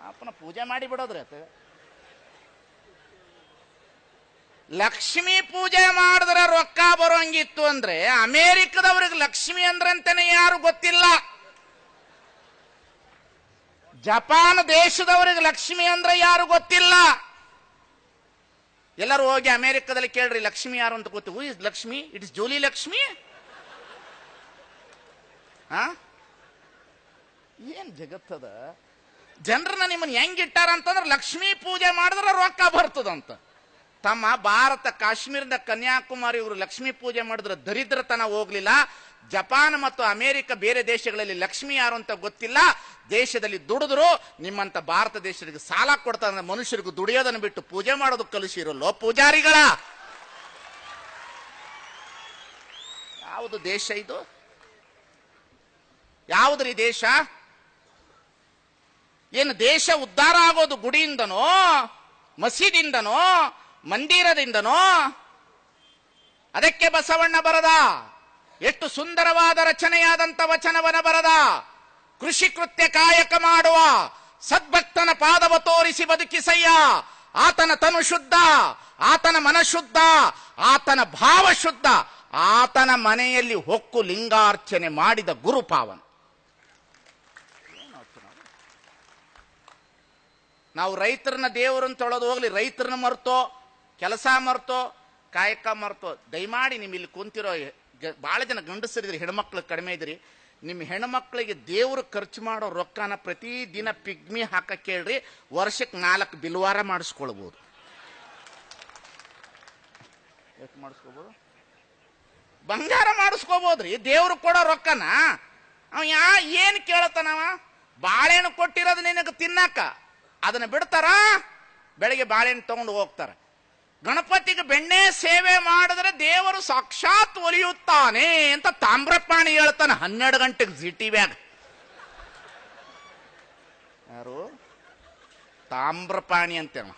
ಅಪ್ಪನ ಪೂಜೆ ಮಾಡಿ ಬಿಡೋದ್ರಿ ಆತ. ಲಕ್ಷ್ಮೀ ಪೂಜೆ ಮಾಡಿದ್ರೆ ರೊಕ್ಕ ಬರೋಂಗಿತ್ತು ಅಂದ್ರೆ ಅಮೇರಿಕದವ್ರಿಗೆ ಲಕ್ಷ್ಮಿ ಅಂದ್ರಂತೆನೆ ಯಾರು ಗೊತ್ತಿಲ್ಲ. ಜಪಾನ್ ದೇಶದವರಿಗೆ ಲಕ್ಷ್ಮಿ ಅಂದ್ರೆ ಯಾರು ಗೊತ್ತಿಲ್ಲ. ಎಲ್ಲರೂ ಹೋಗಿ ಅಮೆರಿಕದಲ್ಲಿ ಕೇಳ್ರಿ ಲಕ್ಷ್ಮಿ ಯಾರು ಅಂತ ಗೊತ್ತು. Who is Lakshmi? It is Julie Lakshmi. ಏನ್ ಜಗತ್ತದ ಜನರನ್ನ ನಿಮ್ಮನ್ನ ಹೆಂಗಿಟ್ಟಾರ ಅಂತಂದ್ರೆ ಲಕ್ಷ್ಮೀ ಪೂಜೆ ಮಾಡಿದ್ರೆ ರೊಕ್ಕ ಬರ್ತದಂತ. ತಮ್ಮ ಭಾರತ ಕಾಶ್ಮೀರದ ಕನ್ಯಾಕುಮಾರಿ ಇವರು ಲಕ್ಷ್ಮೀ ಪೂಜೆ ಮಾಡಿದ್ರೆ ದರಿದ್ರತನ ಹೋಗ್ಲಿಲ್ಲ. ಜಪಾನ್ ಮತ್ತು ಅಮೆರಿಕ ಬೇರೆ ದೇಶಗಳಲ್ಲಿ ಲಕ್ಷ್ಮಿ ಯಾರು ಅಂತ ಗೊತ್ತಿಲ್ಲ. ದೇಶದಲ್ಲಿ ದುಡಿದ್ರು ನಿಮ್ಮಂತ ಭಾರತ ದೇಶಗಳಿಗೆ ಸಾಲ ಕೊಡ್ತಾರೆ. ಮನುಷ್ಯರಿಗೂ ದುಡಿಯೋದನ್ನು ಬಿಟ್ಟು ಪೂಜೆ ಮಾಡೋದು ಕಲಿಸಿರಲ್ಲೋ ಪೂಜಾರಿಗಳ. ಯಾವುದು ದೇಶ ಇದು? ಯಾವುದ್ರಿ ದೇಶ? ಏನು ದೇಶ ಉದ್ಧಾರ ಆಗೋದು ಗುಡಿಯಿಂದನೋ ಮಸೀದಿಯಿಂದನೋ ಮಂದಿರದಿಂದನೋ? ಅದಕ್ಕೆ ಬಸವಣ್ಣ ಬರದ ಎಷ್ಟು ಸುಂದರವಾದ ರಚನೆಯಾದಂತ ವಚನವನ ಬರದ. ಕೃಷಿ ಕೃತ್ಯ ಕಾಯಕ ಮಾಡುವ ಸದ್ಭಕ್ತನ ಪಾದವ ತೋರಿಸಿ ಬದುಕಿಸಯ್ಯ. ಆತನ ತನು ಶುದ್ಧ, ಆತನ ಮನಶುದ್ಧ, ಆತನ ಭಾವ ಶುದ್ಧ, ಆತನ ಮನೆಯಲ್ಲಿ ಹೊಕ್ಕು ಲಿಂಗಾರ್ಚನೆ ಮಾಡಿದ ಗುರುಪಾವನ. ನಾವು ರೈತರನ್ನ ದೇವರನ್ನ ತೊಳೆದು ಹೋಗ್ಲಿ, ರೈತರನ್ನ ಮರ್ತೋ, ಕೆಲಸ ಮರ್ತೋ, ಕಾಯಕ ಮರ್ತೋ, ದಯಮಾಡಿ ನಿಮ್ ಇಲ್ಲಿ ಕುಂತಿರೋ ಬಹಳ ಜನ ಗಂಡಸರಿದ್ರಿ, ಹೆಣ್ಮಕ್ಳು ಕಡಿಮೆ ಇದ್ರಿ. ನಿಮ್ಮ ಹೆಣ್ಮಕ್ಳಿಗೆ ದೇವ್ರು ಖರ್ಚು ಮಾಡೋ ರೊಕ್ಕನ ಪ್ರತಿದಿನ ಪಿಗ್ಮಿ ಹಾಕಕ್ಕೆ ಕೇಳ್ರಿ. ವರ್ಷಕ್ಕೆ 4 ಬಿಲ್ವಾರ ಮಾಡಿಸ್ಕೊಳ್ಬಹುದು. ಎಷ್ಟು ಮಾಡಿಸ್ಕೋಬಹುದು? ಬಂಗಾರ ಮಾಡಿಸ್ಕೋಬಹುದ್ರಿ. ದೇವ್ರು ಕೊಡೋ ರೊಕ್ಕನ ಅವ ಏನ್ ಕೇಳತಾನವ? ಬಾಳೆಹಣ್ಣು ಕೊಟ್ಟಿರೋದು ನಿನಗೆ ತಿನ್ನಾಕ, ಅದನ್ನ ಬಿಡ್ತಾರ, ಬೆಳಗ್ಗೆ ಬಾಳೆಹಣ್ಣು ತಗೊಂಡು ಹೋಗ್ತಾರ. ಗಣಪತಿಗೆ ಬೆಣ್ಣೆ ಸೇವೆ ಮಾಡಿದ್ರೆ ದೇವರು ಸಾಕ್ಷಾತ್ ಒಲಿಯುತ್ತಾನೆ ಅಂತ ತಾಮ್ರಪಾಣಿ ಹೇಳ್ತಾನೆ 12 ಗಂಟೆಗೆ ಜಿಟಿವ್ಯಾಗ. ಯಾರು? ತಾಮ್ರಪಾಣಿ ಅಂತೇಳ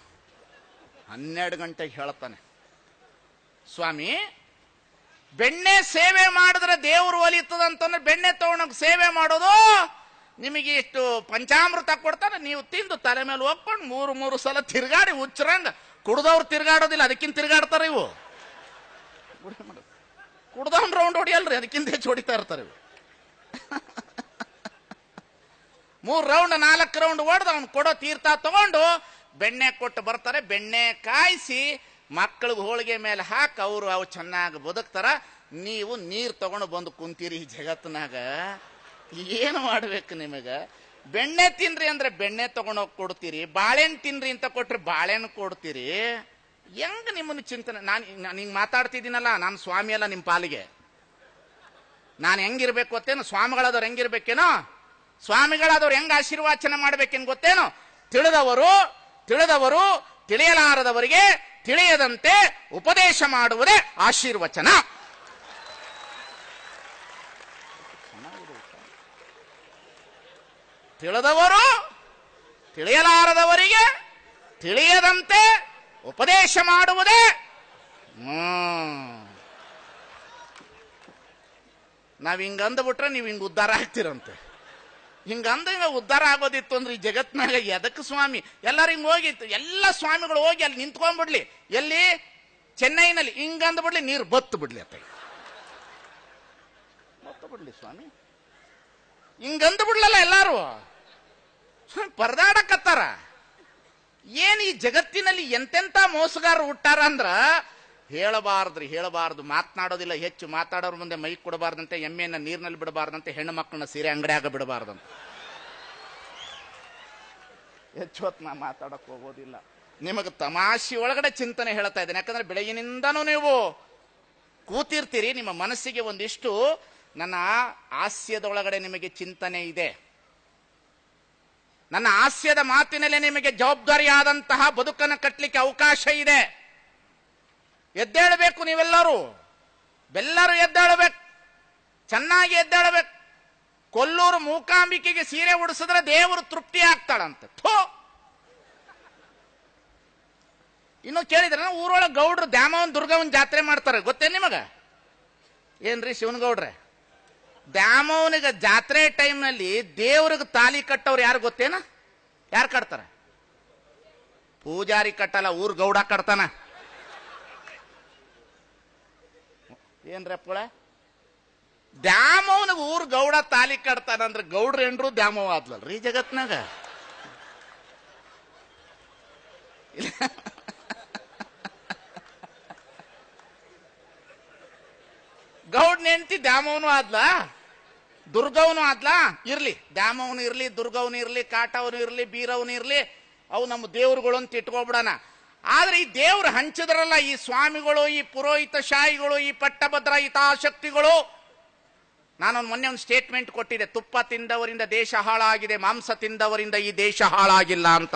12 ಗಂಟೆಗೆ ಹೇಳ್ತಾನೆ. ಸ್ವಾಮಿ, ಬೆಣ್ಣೆ ಸೇವೆ ಮಾಡಿದ್ರೆ ದೇವರು ಒಲಿತದಂತಂದ್ರೆ ಬೆಣ್ಣೆ ತಗೊಂಡೋಗಿ ಸೇವೆ ಮಾಡೋದು. ನಿಮಗೆ ಇಷ್ಟು ಪಂಚಾಮೃತ ಕೊಡ್ತಾನೆ, ನೀವು ತಿಂದು ತಲೆ ಮೇಲೆ ಹೋಗ್ಕೊಂಡು 3 ಸಲ ತಿರ್ಗಾಡಿ ಹುಚ್ಚರಂಗ. ಕುಡ್ದವ್ರು ತಿರ್ಗಾಡೋದಿಲ್ಲ, ಅದಕ್ಕಿಂತ ತಿರ್ಗಾಡ್ತಾರೆ ಇವು. ಕುಡ್ದವ್ನ ರೌಂಡ್ ಹೊಡಿಯಲ್ರಿ, ಅದಕ್ಕಿಂತ ಹೆಚ್ಚು ಹೊಡಿತಾ ಇರ್ತಾರೆ ಇವು. 3 ರೌಂಡ್ 4 ರೌಂಡ್ ಹೊಡೆದು ಅವ್ನು ಕೊಡೋ ತೀರ್ಥ ತಗೊಂಡು ಬೆಣ್ಣೆ ಕೊಟ್ಟು ಬರ್ತಾರೆ. ಬೆಣ್ಣೆ ಕಾಯಿಸಿ ಮಕ್ಕಳಿಗೆ ಹೋಳಿಗೆ ಮೇಲೆ ಹಾಕಿ ಅವು ಚೆನ್ನಾಗಿ ಬದುಕ್ತಾರ. ನೀವು ನೀರು ತಗೊಂಡು ಬಂದು ಕುಂತೀರಿ ಈ ಜಗತ್ತಿನಾಗ. ಏನು ಮಾಡ್ಬೇಕು ನಿಮಗ? ಬೆಣ್ಣೆ ತಿನ್ರಿ ಅಂದ್ರೆ ಬೆಣ್ಣೆ ತಗೊಂಡೋಗಿ ಕೊಡ್ತೀರಿ, ಬಾಳೆಹಣ್ಣು ತಿನ್ರಿ ಅಂತ ಕೊಟ್ರೆ ಬಾಳೆಹಣ್ಣು ಕೊಡ್ತೀರಿ. ಹೆಂಗ ನಿಮ್ಮನ್ನು ಚಿಂತನೆ? ನಾನು ಹಿಂಗ್ ಮಾತಾಡ್ತಿದ್ದೀನಲ್ಲ, ನಾನು ಸ್ವಾಮಿ ಅಲ್ಲ ನಿಮ್ಮ ಪಾಲಿಗೆ. ನಾನು ಹೆಂಗಿರ್ಬೇಕು ಗೊತ್ತೇನು? ಸ್ವಾಮಿಗಳಾದವ್ರು ಹೆಂಗಿರ್ಬೇಕೇನೋ? ಸ್ವಾಮಿಗಳಾದವ್ರು ಹೆಂಗ ಆಶೀರ್ವಾಚನೆ ಮಾಡ್ಬೇಕೇನು ಗೊತ್ತೇನು? ತಿಳಿದವರು ತಿಳಿಯಲಾರದವರಿಗೆ ತಿಳಿಯದಂತೆ ಉಪದೇಶ ಮಾಡುವುದೇ ಆಶೀರ್ವಚನ. ತಿಳಿದವರು ತಿಳಿಯಲಾರದವರಿಗೆ ತಿಳಿಯದಂತೆ ಉಪದೇಶ ಮಾಡುವುದೇ. ನಾವ್ ಹಿಂಗಂದ್ಬಿಟ್ರೆ ನೀವು ಹಿಂಗ ಉದ್ಧಾರ ಆಗ್ತಿರಂತೆ. ಹಿಂಗ ಉದ್ಧಾರ ಆಗೋದಿತ್ತು ಅಂದ್ರೆ ಈ ಜಗತ್ನಾಗ ಎದಕ್ಕೆ ಸ್ವಾಮಿ? ಎಲ್ಲರೂ ಹಿಂಗ್ ಹೋಗಿತ್ತು, ಎಲ್ಲ ಸ್ವಾಮಿಗಳು ಹೋಗಿ ಅಲ್ಲಿ ನಿಂತ್ಕೊಂಡ್ಬಿಡ್ಲಿ. ಎಲ್ಲಿ? ಚೆನ್ನೈನಲ್ಲಿ. ಹಿಂಗಂದ್ಬಿಡ್ಲಿ, ನೀರು ಬತ್ತು ಬಿಡ್ಲಿ ಅಂತ. ಬತ್ತು ಬಿಡ್ಲಿ ಸ್ವಾಮಿ, ಹಿಂಗಂದು ಬಿಡ್ಲಲ್ಲ ಎಲ್ಲಾರು. ಪರದಾಡಕತ್ತಾರ. ಏನ್ ಈ ಜಗತ್ತಿನಲ್ಲಿ ಎಂತೆಂತ ಮೋಸಗಾರರು ಹುಟ್ಟಾರ ಅಂದ್ರ ಹೇಳಬಾರ್ದು. ಮಾತನಾಡೋದಿಲ್ಲ, ಹೆಚ್ಚು ಮಾತಾಡೋರ್ ಮುಂದೆ ಮೈ ಕೊಡಬಾರ್ದಂತೆ, ಎಮ್ಮೆಯನ್ನ ನೀರಿನಲ್ಲಿ ಬಿಡಬಾರ್ದಂತೆ, ಹೆಣ್ಣು ಮಕ್ಕಳನ್ನ ಸೀರೆ ಅಂಗಡಿಯಾಗ ಬಿಡಬಾರ್ದಂತೆ. ಹೆಚ್ಚು ಹೊತ್ತು ನಾ ಮಾತಾಡಕ್ ಹೋಗೋದಿಲ್ಲ. ನಿಮಗೆ ತಮಾಷೆ ಒಳಗಡೆ ಚಿಂತನೆ ಹೇಳ್ತಾ ಇದ್ದೇನೆ. ಯಾಕಂದ್ರೆ ಬೆಳಗಿನಿಂದನೂ ನೀವು ಕೂತಿರ್ತೀರಿ, ನಿಮ್ಮ ಮನಸ್ಸಿಗೆ ಒಂದಿಷ್ಟು ನನ್ನ ಹಾಸ್ಯದೊಳಗಡೆ ನಿಮಗೆ ಚಿಂತನೆ ಇದೆ. ನನ್ನ ಹಾಸ್ಯದ ಮಾತಿನಲ್ಲಿ ನಿಮಗೆ ಜವಾಬ್ದಾರಿಯಾದಂತಹ ಬದುಕನ್ನು ಕಟ್ಟಲಿಕ್ಕೆ ಅವಕಾಶ ಇದೆ. ಎದ್ದೇಳಬೇಕು ನೀವೆಲ್ಲರೂ. ಎದ್ದೇಳಬೇಕು, ಚೆನ್ನಾಗಿ ಎದ್ದೇಳಬೇಕು. ಕೊಲ್ಲೂರು ಮೂಕಾಂಬಿಕೆಗೆ ಸೀರೆ ಉಡಿಸಿದ್ರೆ ದೇವರು ತೃಪ್ತಿ ಆಗ್ತಾಳಂತೆ. ಇನ್ನು ಕೇಳಿದ್ರೆ ಊರೊಳಗೆ ಗೌಡ್ರು ದ್ಯಾಮವನ್ ದುರ್ಗವನ್ ಜಾತ್ರೆ ಮಾಡ್ತಾರೆ, ಗೊತ್ತೇ ನಿಮಗ? ಏನ್ರಿ ಶಿವನಗೌಡ್ರೆ, ದ್ಯಾಮವನಿಗೆ ಜಾತ್ರೆ ಟೈಮ್ನಲ್ಲಿ ದೇವ್ರಿಗೆ ತಾಲಿ ಕಟ್ಟವ್ರು ಯಾರು ಗೊತ್ತೇನ? ಯಾರು ಕಟ್ತಾರ? ಪೂಜಾರಿ ಕಟ್ಟಲ್ಲ, ಊರ್ ಗೌಡ ಕಟ್ತಾನ. ಏನ್ರಪ್ಪಳ ದ್ಯಾಮವ್ನಿಗೆ ಊರ್ ಗೌಡ ತಾಲಿ ಕಟ್ತಾನಂದ್ರೆ ಗೌಡ್ರ ಏನ್ರು ದ್ಯಾಮವ್ ಆದ್ಲಲ್ರಿ ಜಗತ್ನಾಗ. ಗೌಡ್ನ ಹೆಂಡತಿ ದ್ಯಾಮವನು ಆದ್ಲ, ದುರ್ಗವನು ಆದ್ಲ. ಇರ್ಲಿ, ದ್ಯಾಮವನು ಇರ್ಲಿ, ದುರ್ಗವನು ಇರ್ಲಿ, ಕಾಟವನು ಇರ್ಲಿ, ಬೀರವನು ಇರ್ಲಿ, ಅವು ನಮ್ಮ ದೇವ್ರುಗಳು ಅಂತ ಇಟ್ಕೊಬಿಡೋಣ. ಆದ್ರೆ ಈ ದೇವ್ರು ಹಂಚಿದ್ರಲ್ಲ, ಈ ಸ್ವಾಮಿಗಳು, ಈ ಪುರೋಹಿತ ಶಾಹಿಗಳು, ಈ ಪಟ್ಟಭದ್ರ ಹಿತಾಸಕ್ತಿಗಳು. ನಾನೊಂದು ಮೊನ್ನೆ ಒಂದು ಸ್ಟೇಟ್ಮೆಂಟ್ ಕೊಟ್ಟಿದ್ದೆ, ತುಪ್ಪ ತಿಂದವರಿಂದ ದೇಶ ಹಾಳಾಗಿದೆ, ಮಾಂಸ ತಿಂದವರಿಂದ ಈ ದೇಶ ಹಾಳಾಗಿಲ್ಲ ಅಂತ.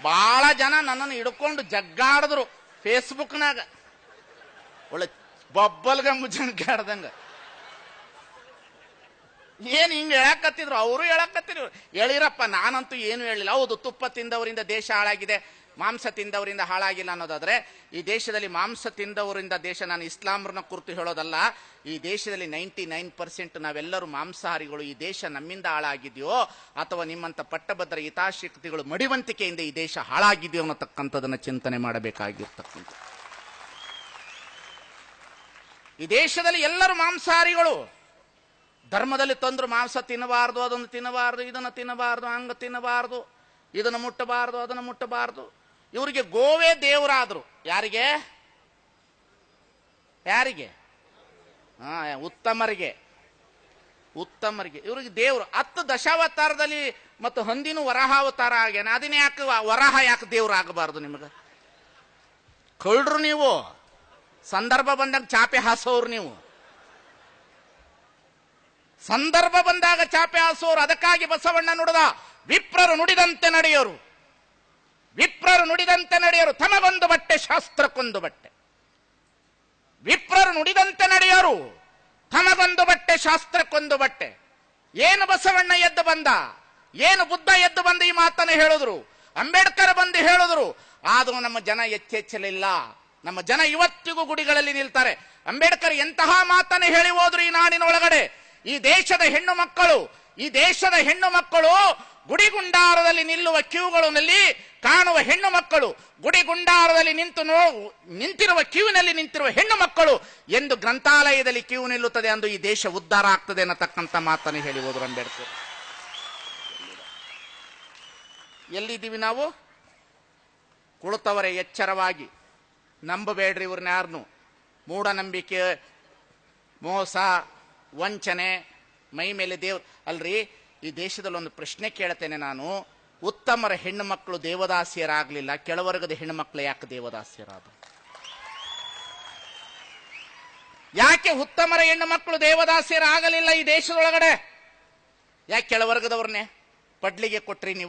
ಬಹಳ ಜನ ನನ್ನನ್ನು ಹಿಡ್ಕೊಂಡು ಜಗ್ಗಾಡಿದ್ರು ಫೇಸ್ಬುಕ್ನಾಗ, ಒಳ್ಳೆ ಬಬ್ಬಲ್ಗಂಬು ಜಗ್ಗಾಡ್ದಂಗ. ಏನ್ ಹಿಂಗ ಹೇಳಕತ್ತಿದ್ರು, ಅವರು ಹೇಳಕತ್ತಿದ್ರು. ಹೇಳಿರಪ್ಪ, ನಾನಂತೂ ಏನು ಹೇಳಿಲ್ಲ. ಹೌದು, ತುಪ್ಪ ತಿಂದವರಿಂದ ದೇಶ ಹಾಳಾಗಿದೆ, ಮಾಂಸ ತಿಂದವರಿಂದ ಹಾಳಾಗಿಲ್ಲ ಅನ್ನೋದಾದ್ರೆ, ಈ ದೇಶದಲ್ಲಿ ಮಾಂಸ ತಿಂದವರಿಂದ ದೇಶ, ನಾನು ಇಸ್ಲಾಮರನ್ನ ಕುರಿತು ಹೇಳೋದಲ್ಲ, ಈ ದೇಶದಲ್ಲಿ 99% ನಾವೆಲ್ಲರೂ ಮಾಂಸಾಹಾರಿಗಳು. ಈ ದೇಶ ನಮ್ಮಿಂದ ಹಾಳಾಗಿದೆಯೋ ಅಥವಾ ನಿಮ್ಮಂತ ಪಟ್ಟಭದ್ರ ಹಿತಾಸಕ್ತಿಗಳು ಮಡಿವಂತಿಕೆಯಿಂದ ಈ ದೇಶ ಹಾಳಾಗಿದೆಯೋ ಅನ್ನತಕ್ಕಂಥದನ್ನ ಚಿಂತನೆ ಮಾಡಬೇಕಾಗಿರ್ತಕ್ಕಂಥ. ಈ ದೇಶದಲ್ಲಿ ಎಲ್ಲರೂ ಮಾಂಸಾಹಾರಿಗಳು. ಧರ್ಮದಲ್ಲಿ ತಂದ್ರು ಮಾಂಸ ತಿನ್ನಬಾರ್ದು, ಅದನ್ನು ತಿನ್ನಬಾರ್ದು, ಇದನ್ನು ತಿನ್ನಬಾರ್ದು, ಹಂಗ ತಿನ್ನಬಾರ್ದು, ಇದನ್ನು ಮುಟ್ಟಬಾರ್ದು, ಅದನ್ನು ಮುಟ್ಟಬಾರ್ದು. ಇವರಿಗೆ ಗೋವೇ ದೇವರಾದ್ರು. ಯಾರಿಗೆ? ಯಾರಿಗೆ? ಉತ್ತಮರಿಗೆ. ಉತ್ತಮರಿಗೆ ಇವರಿಗೆ ದೇವರು. 10 ದಶಾವತಾರದಲ್ಲಿ ಮತ್ತು ಹಂದಿನೂ ವರಾಹಾವತಾರ ಆಗ್ಯಾನ. ಅದನ್ನ ಯಾಕೆ ವರಾಹ ಯಾಕೆ ದೇವ್ರು ಆಗಬಾರ್ದು? ನಿಮಗೆ ಕಳ್ರು ನೀವು. ಸಂದರ್ಭ ಬಂದಾಗ ಚಾಪೆ ಹಾಸೋರು ನೀವು. ಸಂದರ್ಭ ಬಂದಾಗ ಚಾಪೆ ಹಾಸೋರು. ಅದಕ್ಕಾಗಿ ಬಸವಣ್ಣ ನುಡಿದ, ವಿಪ್ರರು ನುಡಿದಂತೆ ನಡೆಯೋರು, ವಿಪ್ರರು ನುಡಿದಂತೆ ನಡೆಯೋರು, ತಮಗೊಂದು ಬಟ್ಟೆ ಶಾಸ್ತ್ರಕ್ಕೊಂದು ಬಟ್ಟೆ. ವಿಪ್ರರು ನುಡಿದಂತೆ ನಡೆಯೋರು, ತಮಗೊಂದು ಬಟ್ಟೆ ಶಾಸ್ತ್ರಕ್ಕೊಂದು ಬಟ್ಟೆ. ಏನು ಬಸವಣ್ಣ ಎದ್ದು ಬಂದ, ಏನು ಬುದ್ಧ ಎದ್ದು ಬಂದ ಈ ಮಾತನ್ನು ಹೇಳಿದ್ರು, ಅಂಬೇಡ್ಕರ್ ಬಂದು ಹೇಳಿದ್ರು. ಆದರೂ ನಮ್ಮ ಜನ ಎಚ್ಚೆಚ್ಚಲಿಲ್ಲ. ನಮ್ಮ ಜನ ಇವತ್ತಿಗೂ ಗುಡಿಗಳಲ್ಲಿ ನಿಲ್ತಾರೆ. ಅಂಬೇಡ್ಕರ್ ಎಂತಹ ಮಾತನ್ನು ಹೇಳಿ ಹೋದ್ರು ಈ ನಾಡಿನೊಳಗಡೆ. ಈ ದೇಶದ ಹೆಣ್ಣು ಮಕ್ಕಳು, ಈ ದೇಶದ ಹೆಣ್ಣು ಮಕ್ಕಳು ಗುಡಿಗುಂಡಾರದಲ್ಲಿ ನಿಲ್ಲುವ ಕ್ಯೂಗಳಲ್ಲಿ ಕಾಣುವ ಹೆಣ್ಣು ಮಕ್ಕಳು, ಗುಡಿಗುಂಡಾರದಲ್ಲಿ ನಿಂತಿರುವ ಕ್ಯೂವಿನಲ್ಲಿ ನಿಂತಿರುವ ಹೆಣ್ಣು ಮಕ್ಕಳು ಎಂದು ಗ್ರಂಥಾಲಯದಲ್ಲಿ ಕ್ಯೂ ನಿಲ್ಲುತ್ತದೆ, ಅಂದು ಈ ದೇಶ ಉದ್ಧಾರ ಆಗ್ತದೆ ಅನ್ನತಕ್ಕಂಥ ಮಾತನ್ನು ಹೇಳಿ ಹೋದ್ರು ಅಂಬೇಡ್ಕರ್. ಎಲ್ಲಿದ್ದೀವಿ ನಾವು? ಕುಳಿತವರೇ ಎಚ್ಚರವಾಗಿ. ನಂಬಬೇಡ್ರಿ ಇವ್ರನ್ನ ಯಾರನ್ನು. ಮೂಢನಂಬಿಕೆ, ಮೋಸ, ವಂಚನೆ, ಮೈ ಮೇಲೆ ದೇವ್ರು ಅಲ್ರಿ. ಈ ದೇಶದಲ್ಲಿ ಒಂದು ಪ್ರಶ್ನೆ ಕೇಳ್ತೇನೆ ನಾನು. ಉತ್ತಮರ ಹೆಣ್ಣು ಮಕ್ಕಳು ದೇವದಾಸಿಯರಾಗಲಿಲ್ಲ, ಕೆಳವರ್ಗದ ಹೆಣ್ಣು ಮಕ್ಕಳು ಯಾಕೆ ದೇವದಾಸಿಯರಾದ? ಯಾಕೆ ಉತ್ತಮರ ಹೆಣ್ಣು ಮಕ್ಕಳು ದೇವದಾಸಿಯರಾಗಲಿಲ್ಲ ಈ ದೇಶದೊಳಗಡೆ? ಯಾಕೆ ಕೆಳವರ್ಗದವ್ರನ್ನೇ ಪಡ್ಲಿಗೆ ಕೊಟ್ರಿ ನೀವು?